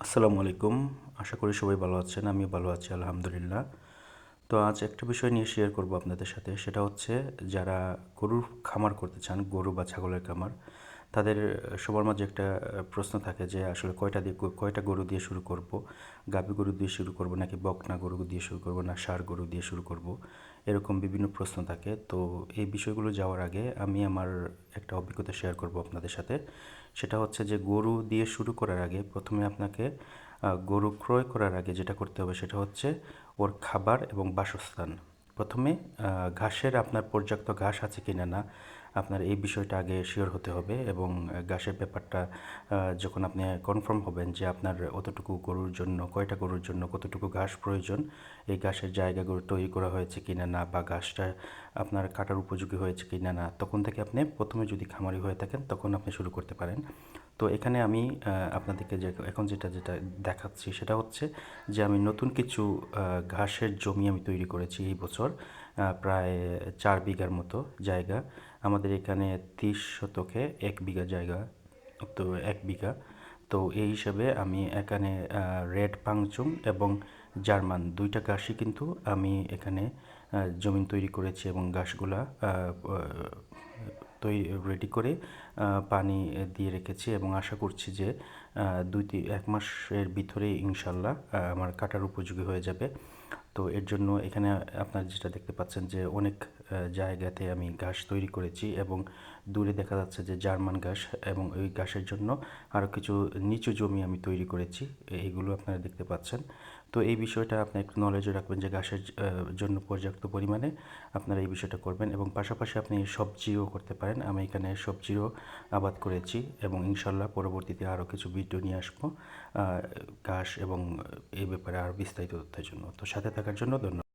আসসালামু আলাইকুম। আশা করি সবাই ভালো আছেন। আমিও ভালো আছি আলহামদুলিল্লাহ। তো আজ একটা বিষয় নিয়ে শেয়ার করব আপনাদের সাথে। সেটা হচ্ছে যারা গরুর খামার করতে চান, গরু বা ছাগলের খামার, তাদের সবার মাঝে একটা প্রশ্ন থাকে যে আসলে কয়টা গরু দিয়ে শুরু করব? গাভী গরু দিয়ে শুরু করব নাকি বকনা গরু দিয়ে শুরু করব না ষাঁড় গরু দিয়ে শুরু করব? এরকম বিভিন্ন প্রশ্ন থাকে। তো এই বিষয়গুলো যাওয়ার আগে আমি আমার একটা অভিজ্ঞতা শেয়ার করব আপনাদের সাথে। সেটা হচ্ছে যে গরু দিয়ে শুরু করার আগে প্রথমে আপনাকে গরু ক্রয় করার আগে যেটা করতে হবে সেটা হচ্ছে ওর খাবার এবং বাসস্থান। প্রথমে ঘাসের আপনার পর্যাপ্ত ঘাস আছে কিনা না আপনার এই বিষয়টা আগে শিওর হতে হবে এবং ঘাসের ব্যাপারটা যখন আপনি কনফার্ম হবেন যে আপনার অতটুকু গরুর জন্য কয়টা গরুর জন্য কতটুকু ঘাস প্রয়োজন, এই ঘাসের জায়গাগুলো তৈরি করা হয়েছে কিনা না বা ঘাসটা আপনার কাটার উপযোগী হয়েছে কিনা না, তখন থেকে আপনি প্রথমে যদি খামারি হয়ে থাকেন তখন আপনি শুরু করতে পারেন। তো এখানে আমি আপনাদেরকে যে এখন যেটা দেখাচ্ছি সেটা হচ্ছে যে আমি নতুন কিছু ঘাসের জমি আমি তৈরি করেছি এই বছর। প্রায় 4 বিঘার মতো জায়গা। আমাদের এখানে 30 শতকে 1 বিঘা জায়গা। তো 1 বিঘা। তো এই হিসাবে আমি এখানে রেড পাংচুং এবং জার্মান দুইটা ঘাসই কিন্তু আমি এখানে জমিন তৈরি করেছি এবং ঘাসগুলা তৈরি রেডি করে পানি দিয়ে রেখেছি এবং আশা করছি যে 1 মাসের ভিতরেই ইনশাল্লাহ আমার কাটার উপযোগী হয়ে যাবে। তো এর জন্য এখানে আপনারা যেটা দেখতে পাচ্ছেন যে অনেক জায়গাতে আমি ঘাস তৈরি করেছি এবং দূরে দেখা যাচ্ছে যে জার্মান ঘাস এবং ওই ঘাসের জন্য আরও কিছু নিচু জমি আমি তৈরি করেছি। এইগুলো আপনারা দেখতে পাচ্ছেন। তো এই বিষয়টা আপনি একটু নলেজে রাখবেন যে ঘাসের জন্য পর্যাপ্ত পরিমাণে আপনারা এই বিষয়টা করবেন এবং পাশাপাশি আপনি সবজিও করতে পারেন। আমি এখানে সবজিরও আবাদ করেছি এবং ইনশাল্লাহ পরবর্তীতে আরও কিছু ভিডিও নিয়ে আসবো ঘাস এবং এই ব্যাপারে আরও বিস্তারিত তথ্যের জন্য। তো সাথে থাকার জন্য ধন্যবাদ।